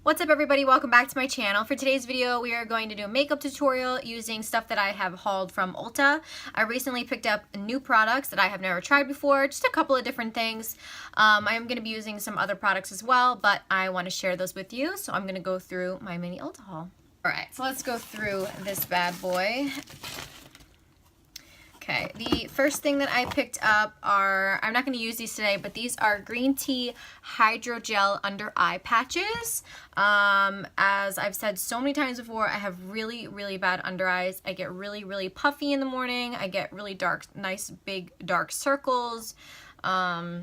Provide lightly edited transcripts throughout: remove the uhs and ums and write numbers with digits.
What's up everybody, welcome back to my channel. For today's video we are going to do a makeup tutorial using stuff that I have hauled from Ulta. I recently picked up new products that I have never tried before, just a couple of different things. I am going to be using some other products as well, but I want to share those with you, so I'm going to go through my mini Ulta haul. Alright, so let's go through this bad boy. Okay, the first thing that I picked up are, I'm not going to use these today, but these are green tea hydrogel under eye patches. As I've said so many times before, I have really bad under eyes. I get really puffy in the morning. I get really dark, nice big dark circles. I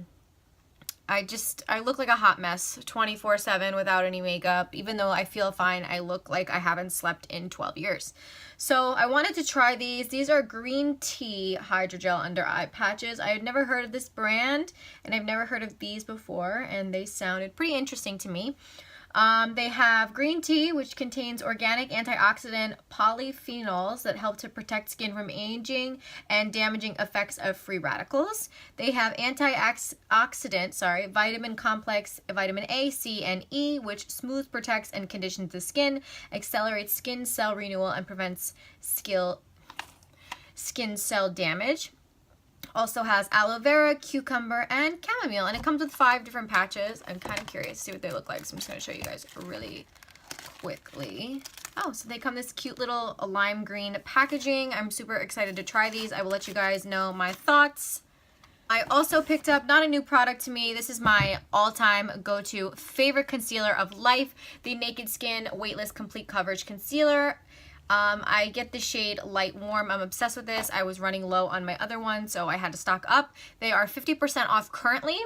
look like a hot mess 24/7 without any makeup. Even though I feel fine, I look like I haven't slept in 12 years. So I wanted to try these. These are green tea hydrogel under eye patches. I had never heard of this brand and I've never heard of these before, and they sounded pretty interesting to me. They have green tea, which contains organic antioxidant polyphenols that help to protect skin from aging and damaging effects of free radicals. They have antioxidant, vitamin complex, vitamin A, C, and E, which smooths, protects, and conditions the skin, accelerates skin cell renewal, and prevents skin cell damage. Also has aloe vera, cucumber, and chamomile, and it comes with 5 different patches. I'm kind of curious to see what they look like, so I'm just going to show you guys really quickly. Oh, so they come this cute little lime green packaging. I'm super excited to try these. I will let you guys know my thoughts. I also picked up, not a new product to me, this is my all-time go-to favorite concealer of life, the Naked Skin Weightless Complete Coverage Concealer. I get the shade Light Warm. I'm obsessed with this. I was running low on my other one, so I had to stock up. They are 50% off currently.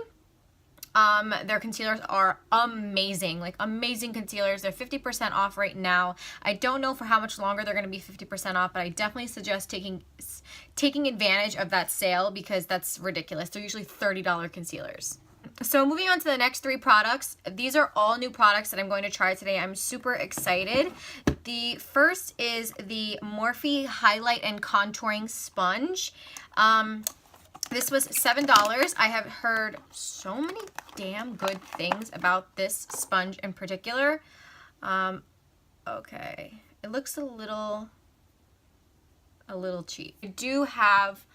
Their concealers are amazing, like amazing concealers. They're 50% off right now. I don't know for how much longer they're going to be 50% off, but I definitely suggest taking advantage of that sale because that's ridiculous. They're usually $30 concealers. So moving on to the next 3 products. These are all new products that I'm going to try today. I'm super excited. The first is the Morphe Highlight and Contouring Sponge. This was $7. I have heard so many damn good things about this sponge in particular. Okay, it looks a little cheap. I do have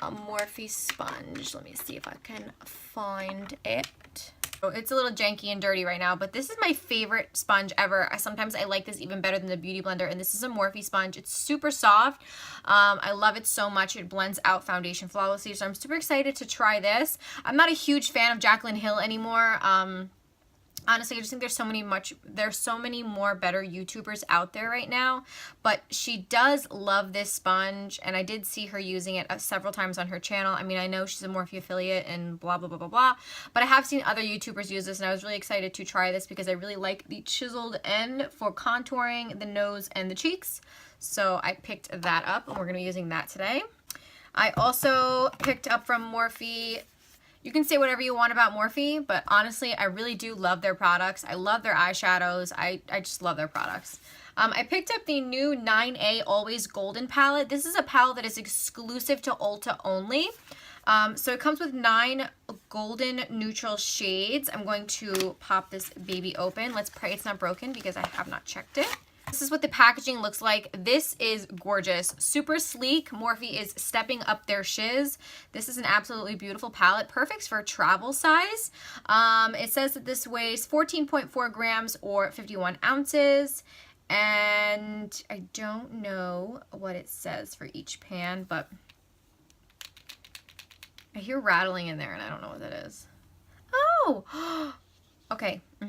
a Morphe sponge. Let me see if I can find it. Oh, it's a little janky and dirty right now, but this is my favorite sponge ever. Sometimes I like this even better than the Beauty Blender, and this is a Morphe sponge. It's super soft. I love it so much. It blends out foundation flawlessly, so I'm super excited to try this. I'm not a huge fan of Jaclyn Hill anymore. Honestly, I just think there's so many more better YouTubers out there right now, but she does love this sponge, and I did see her using it several times on her channel. I mean, I know she's a Morphe affiliate and blah, blah, blah, blah, blah, but I have seen other YouTubers use this, and I was really excited to try this because I really like the chiseled end for contouring the nose and the cheeks, so I picked that up, and we're going to be using that today. I also picked up from Morphe. You can say whatever you want about Morphe, but honestly, I really do love their products. I love their eyeshadows. I just love their products. I picked up the new 9A Always Golden palette. This is a palette that is exclusive to Ulta only. So it comes with 9 golden neutral shades. I'm going to pop this baby open. Let's pray it's not broken because I have not checked it. This is what the packaging looks like. This is gorgeous. Super sleek. Morphe is stepping up their shiz. This is an absolutely beautiful palette. Perfect for travel size. It says that this weighs 14.4 grams or 51 ounces. And I don't know what it says for each pan, but I hear rattling in there and I don't know what that is. Oh! Okay. Oh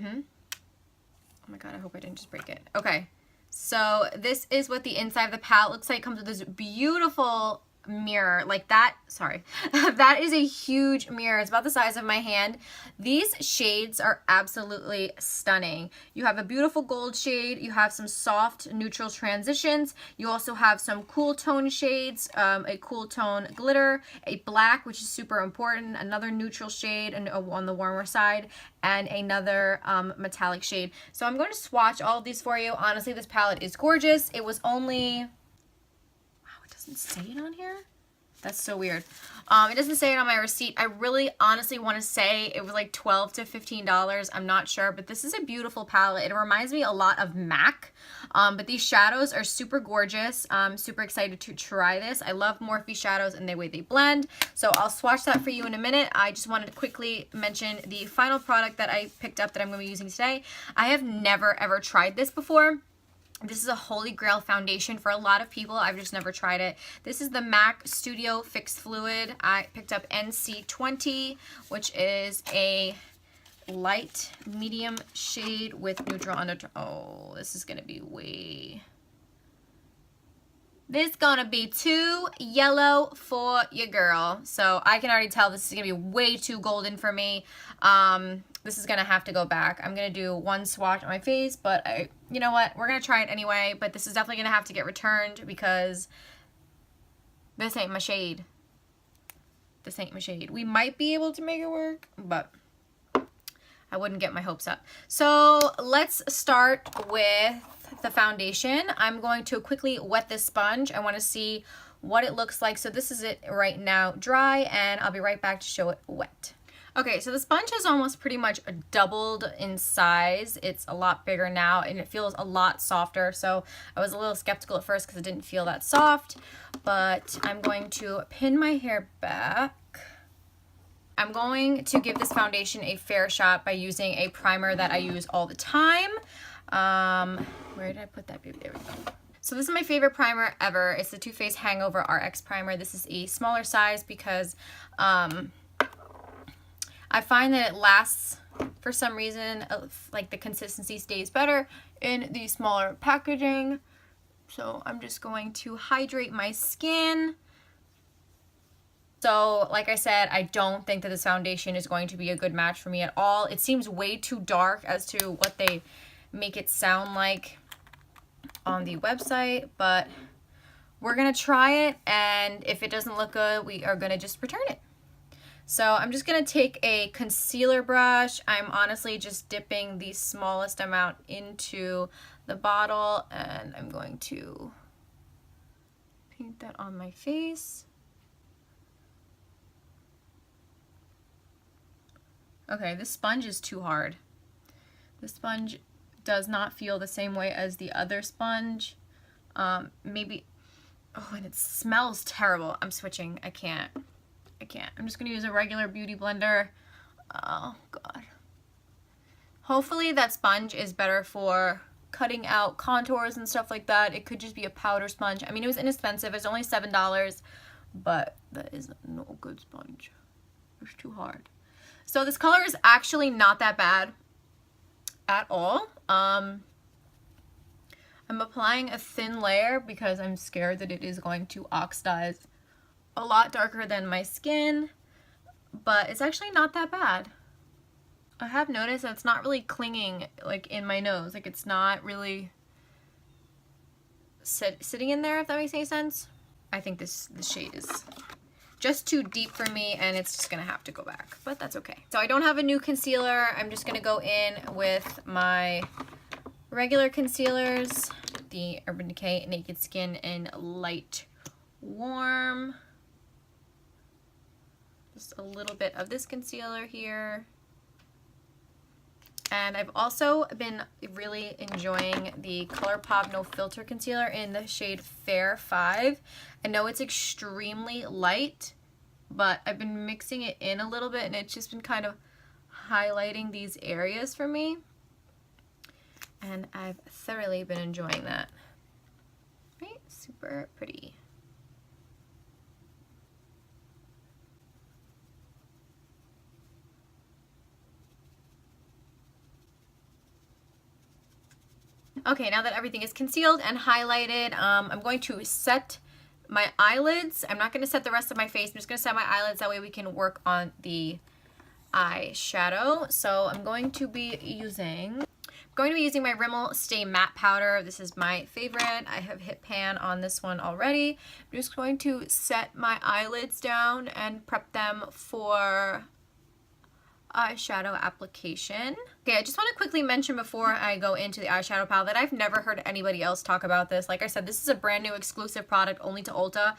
my god, I hope I didn't just break it. Okay. So this is what the inside of the palette looks like. It comes with this beautiful mirror like that. Sorry. That is a huge mirror. It's about the size of my hand. These shades are absolutely stunning. You have a beautiful gold shade. You have some soft neutral transitions. You also have some cool tone shades, a cool tone glitter, a black, which is super important, another neutral shade and on the warmer side, and another metallic shade. So I'm going to swatch all of these for you. Honestly, this palette is gorgeous. It was only... Doesn't say it on here. That's so weird. It doesn't say it on my receipt. I really honestly want to say it was like $12 to $15. I'm not sure, but this is a beautiful palette. It reminds me a lot of MAC, but these shadows are super gorgeous. I'm super excited to try this. I love Morphe shadows and the way they blend, so I'll swatch that for you in a minute. I just wanted to quickly mention the final product that I picked up that I'm going to be using today. I have never ever tried this before. This is a holy grail foundation for a lot of people. I've just never tried it. This is the MAC Studio Fix Fluid. I picked up NC20, which is a light medium shade with neutral undertone. Oh, this is gonna be this gonna be too yellow for your girl. So I can already tell this is gonna be way too golden for me. This is gonna have to go back. I'm gonna do one swatch on my face, but you know what? We're gonna try it anyway, but this is definitely gonna have to get returned because this ain't my shade. This ain't my shade. We might be able to make it work, but I wouldn't get my hopes up. So let's start with the foundation. I'm going to quickly wet this sponge. I wanna see what it looks like. So this is it right now, dry, and I'll be right back to show it wet. Okay, so the sponge has almost pretty much doubled in size. It's a lot bigger now and it feels a lot softer. So I was a little skeptical at first because it didn't feel that soft, but I'm going to pin my hair back. I'm going to give this foundation a fair shot by using a primer that I use all the time. Where did I put that, baby? There we go. So this is my favorite primer ever. It's the Too Faced Hangover RX primer. This is a smaller size because I find that it lasts for some reason, like the consistency stays better in the smaller packaging. So I'm just going to hydrate my skin. So like I said, I don't think that this foundation is going to be a good match for me at all. It seems way too dark as to what they make it sound like on the website, but we're gonna try it, and if it doesn't look good, we are gonna just return it. So I'm just going to take a concealer brush. I'm honestly just dipping the smallest amount into the bottle, and I'm going to paint that on my face. Okay, this sponge is too hard. The sponge does not feel the same way as the other sponge. Maybe, oh, and it smells terrible. I'm switching. I can't. I'm just gonna use a regular beauty blender. Oh God. Hopefully that sponge is better for cutting out contours and stuff like that. It could just be a powder sponge. I mean, it was inexpensive. It's only $7, but that is no good sponge. It's too hard. So this color is actually not that bad at all. I'm applying a thin layer because I'm scared that it is going to oxidize a lot darker than my skin, but it's actually not that bad. I have noticed that it's not really clinging like in my nose, like it's not really sitting in there, if that makes any sense. I think this shade is just too deep for me and it's just gonna have to go back, but that's okay. So I don't have a new concealer. I'm just gonna go in with my regular concealers, the Urban Decay Naked Skin in Light Warm. Just a little bit of this concealer here. And I've also been really enjoying the ColourPop No Filter Concealer in the shade Fair 5. I know it's extremely light, but I've been mixing it in a little bit and it's just been kind of highlighting these areas for me. And I've thoroughly been enjoying that. Right? Super pretty. Okay, now that everything is concealed and highlighted, I'm going to set my eyelids. I'm not going to set the rest of my face. I'm just going to set my eyelids. That way we can work on the eyeshadow. So I'm going to be using my Rimmel Stay Matte Powder. This is my favorite. I have hit pan on this one already. I'm just going to set my eyelids down and prep them for eyeshadow application. Okay, I just want to quickly mention before I go into the eyeshadow palette that I've never heard anybody else talk about this. Like I said, this is a brand new exclusive product only to Ulta.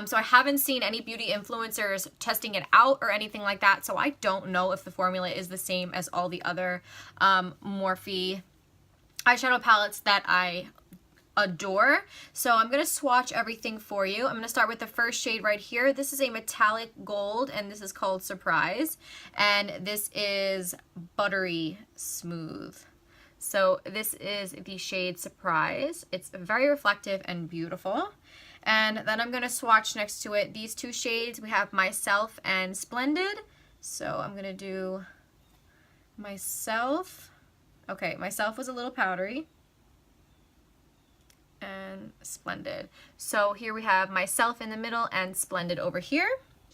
So I haven't seen any beauty influencers testing it out or anything like that. So I don't know if the formula is the same as all the other Morphe eyeshadow palettes that I adore. So I'm going to swatch everything for you. I'm going to start with the first shade right here. This is a metallic gold and this is called Surprise, and this is Buttery Smooth. So this is the shade Surprise. It's very reflective and beautiful. And then I'm going to swatch next to it these two shades. We have Myself and Splendid. So I'm going to do Myself. Okay, Myself was a little powdery. And Splendid. So here we have Myself in the middle and Splendid over here.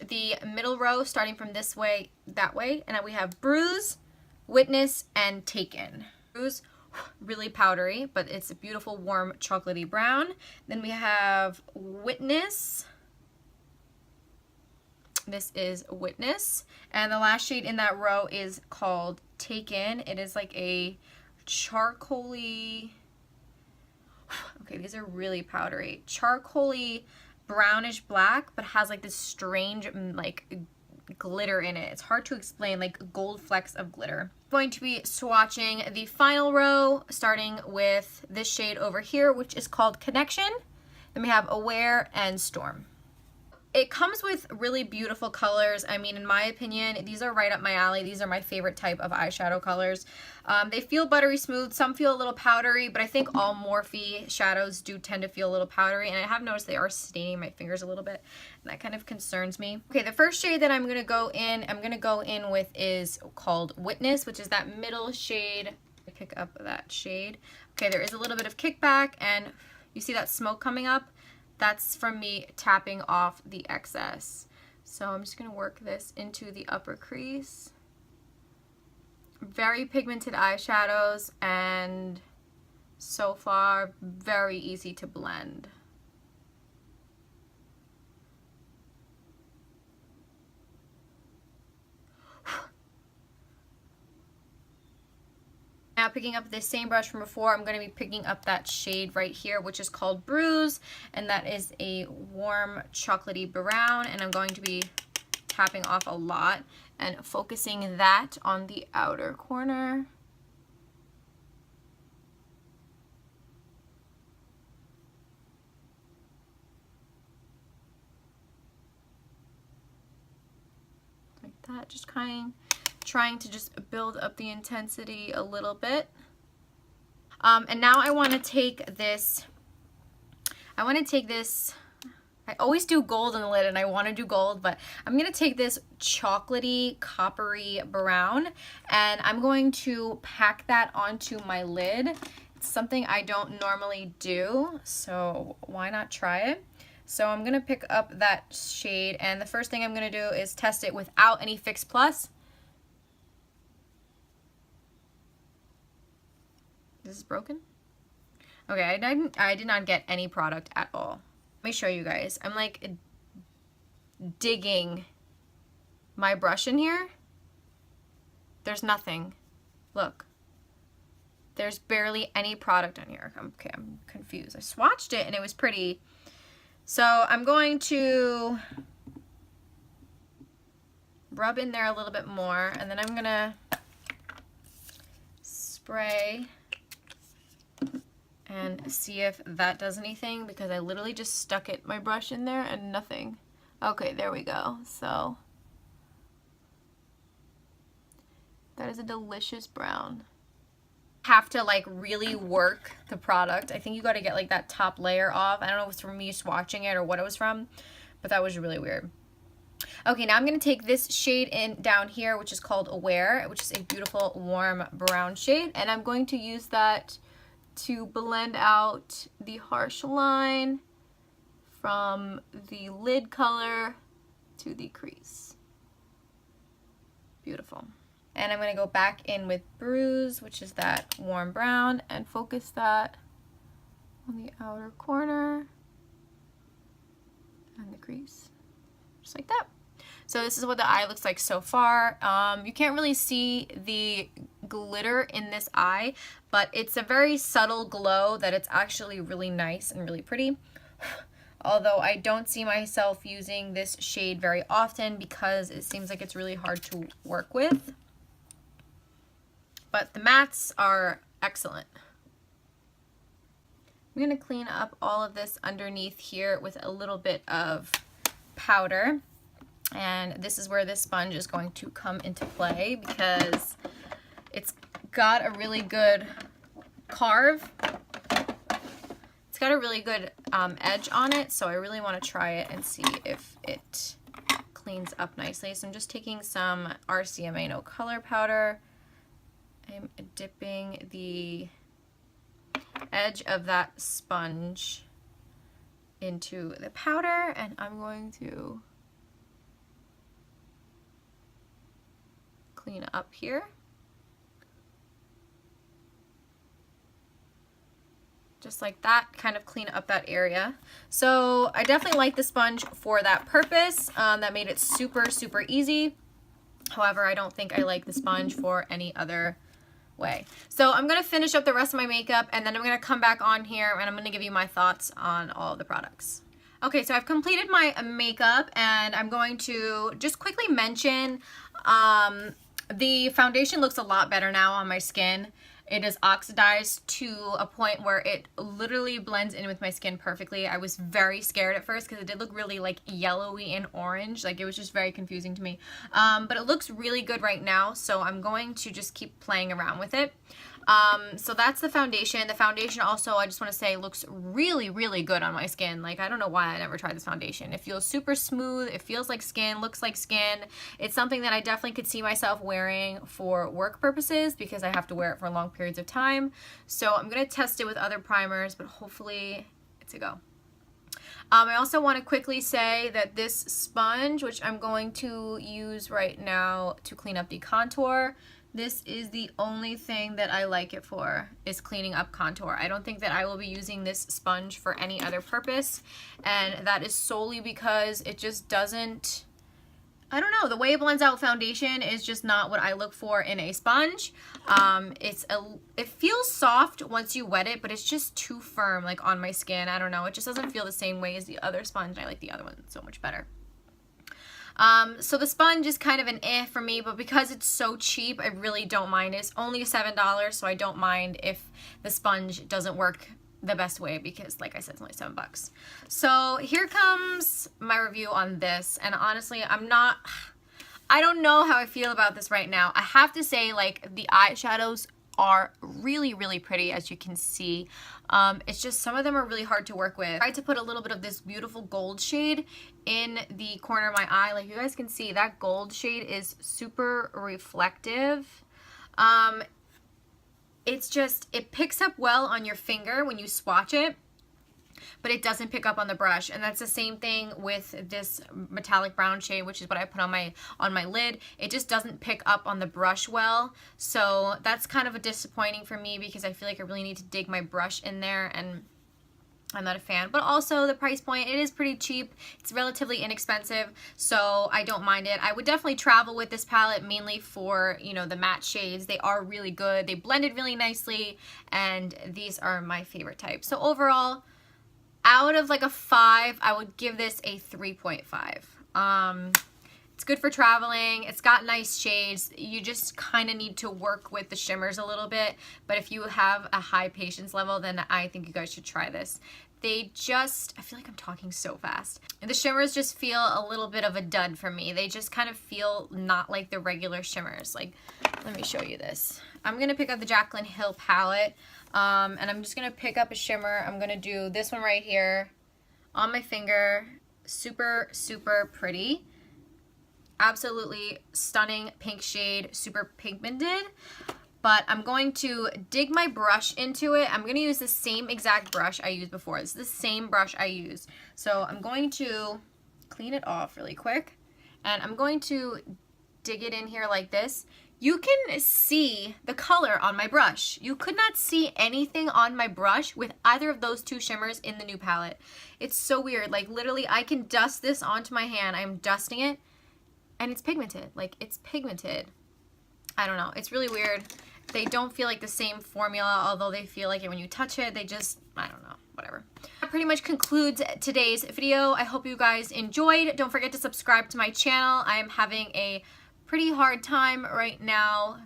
The middle row starting from this way, that way, and then we have Bruise, Witness, and Taken. Bruise, really powdery, but it's a beautiful warm chocolatey brown. Then we have Witness. This is Witness. And the last shade in that row is called Taken. It is like a charcoaly, okay, these are really powdery. Charcoaly brownish black, but has like this strange like glitter in it. It's hard to explain, like gold flecks of glitter. I'm going to be swatching the final row, starting with this shade over here, which is called Connection. Then we have Aware and Storm. It comes with really beautiful colors. I mean, in my opinion, these are right up my alley. These are my favorite type of eyeshadow colors. They feel buttery smooth. Some feel a little powdery, but I think all Morphe shadows do tend to feel a little powdery. And I have noticed they are staining my fingers a little bit, and that kind of concerns me. Okay, the first shade that I'm gonna go in with is called Witness, which is that middle shade. I pick up that shade. Okay, there is a little bit of kickback, and you see that smoke coming up? That's from me tapping off the excess. So I'm just going to work this into the upper crease. Very pigmented eyeshadows, and so far very easy to blend. Now picking up this same brush from before, I'm going to be picking up that shade right here, which is called Bruise, and that is a warm chocolatey brown, and I'm going to be tapping off a lot and focusing that on the outer corner. Like that, just kind of trying to just build up the intensity a little bit. And now I want to take this, I always do gold on the lid and I want to do gold, but I'm going to take this chocolatey coppery brown and I'm going to pack that onto my lid. It's something I don't normally do, so why not try it? So I'm going to pick up that shade, and the first thing I'm going to do is test it without any Fix Plus. This is broken? Okay, I did not get any product at all. Let me show you guys. I'm like digging my brush in here. There's nothing. Look. There's barely any product on here. Okay, I'm confused. I swatched it and it was pretty. So I'm going to rub in there a little bit more, and then I'm gonna spray and see if that does anything, because I literally just stuck my brush in there and nothing. Okay, there we go. So that is a delicious brown. Have to like really work the product. I think you got to get like that top layer off. I don't know if it's from me swatching it or what it was from, but that was really weird. Okay, now I'm going to take this shade in down here, which is called Aware, which is a beautiful warm brown shade, and I'm going to use that to blend out the harsh line from the lid color to the crease. Beautiful. And I'm going to go back in with Bruise, which is that warm brown, and focus that on the outer corner and the crease, just like that. So this is what the eye looks like so far. You can't really see the glitter in this eye, but it's a very subtle glow that it's actually really nice and really pretty. Although I don't see myself using this shade very often because it seems like it's really hard to work with. But the mattes are excellent. I'm going to clean up all of this underneath here with a little bit of powder. And this is where this sponge is going to come into play because it's got a really good carve. It's got a really good edge on it, so I really want to try it and see if it cleans up nicely. So I'm just taking some RCMA No Color powder. I'm dipping the edge of that sponge into the powder, and I'm going to clean up here. Just like that, kind of clean up that area. So I definitely like the sponge for that purpose. That made it super, super easy. However, I don't think I like the sponge for any other way. So I'm going to finish up the rest of my makeup, and then I'm going to come back on here and I'm going to give you my thoughts on all of the products. Okay, so I've completed my makeup, and I'm going to just quickly mention the foundation looks a lot better now on my skin. It is oxidized to a point where it literally blends in with my skin perfectly. I was very scared at first because it did look really like yellowy and orange. Like, it was just very confusing to me. But it looks really good right now, so I'm going to just keep playing around with it. So that's the foundation. The foundation also, I just want to say, looks really, really good on my skin. Like, I don't know why I never tried this foundation. It feels super smooth. It feels like skin, looks like skin. It's something that I definitely could see myself wearing for work purposes because I have to wear it for long periods of time. So I'm going to test it with other primers, but hopefully it's a go. I also want to quickly say that this sponge, which I'm going to use right now to clean up the contour, this is the only thing that I like it for, is cleaning up contour. I don't think that I will be using this sponge for any other purpose, and that is solely because it just doesn't, I don't know, the way it blends out foundation is just not what I look for in a sponge. It feels soft once you wet it, but it's just too firm, like, on my skin. I don't know, it just doesn't feel the same way as the other sponge, and I like the other one so much better. So the sponge is kind of an eh for me, but because it's so cheap, I really don't mind. It's only $7, so I don't mind if the sponge doesn't work the best way because, like I said, it's only $7. So here comes my review on this, and honestly, I don't know how I feel about this right now. I have to say, like, the eyeshadows are really, really pretty, as you can see. It's just some of them are really hard to work with. I tried to put a little bit of this beautiful gold shade in the corner of my eye. Like, you guys can see, that gold shade is super reflective. It picks up well on your finger when you swatch it, but it doesn't pick up on the brush. And that's the same thing with this metallic brown shade, which is what I put on my lid. It just doesn't pick up on the brush well. So that's kind of a disappointing for me because I feel like I really need to dig my brush in there, and I'm not a fan. But also the price point, it is pretty cheap. It's relatively inexpensive, so I don't mind it. I would definitely travel with this palette mainly for, you know, the matte shades. They are really good. They blended really nicely, and these are my favorite type. So overall, out of like a 5, I would give this a 3.5. It's good for traveling. It's got nice shades. You just kind of need to work with the shimmers a little bit. But if you have a high patience level, then I think you guys should try this. I feel like I'm talking so fast. And the shimmers just feel a little bit of a dud for me. They just kind of feel not like the regular shimmers. Like, let me show you this. I'm going to pick up the Jaclyn Hill palette. And I'm just going to pick up a shimmer. I'm going to do this one right here on my finger. Super, super pretty. Absolutely stunning pink shade, super pigmented. But I'm going to dig my brush into it. I'm going to use the same exact brush I used before. This is the same brush I used. So I'm going to clean it off really quick. And I'm going to dig it in here like this. You can see the color on my brush. You could not see anything on my brush with either of those two shimmers in the new palette. It's so weird. Like, literally, I can dust this onto my hand. I'm dusting it, and it's pigmented. Like, it's pigmented. I don't know. It's really weird. They don't feel like the same formula, although they feel like it when you touch it. They just, I don't know, whatever. That pretty much concludes today's video. I hope you guys enjoyed. Don't forget to subscribe to my channel. I am having a pretty hard time right now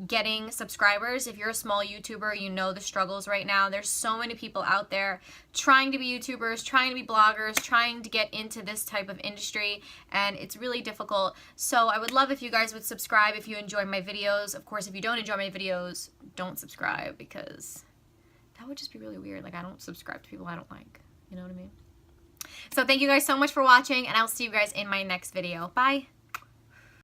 getting subscribers. If you're a small YouTuber, you know the struggles right now. There's so many people out there trying to be YouTubers, trying to be bloggers, trying to get into this type of industry, and it's really difficult. So I would love if you guys would subscribe if you enjoy my videos. Of course, if you don't enjoy my videos, don't subscribe, because that would just be really weird. Like, I don't subscribe to people I don't like. You know what I mean? So thank you guys so much for watching, and I'll see you guys in my next video. Bye!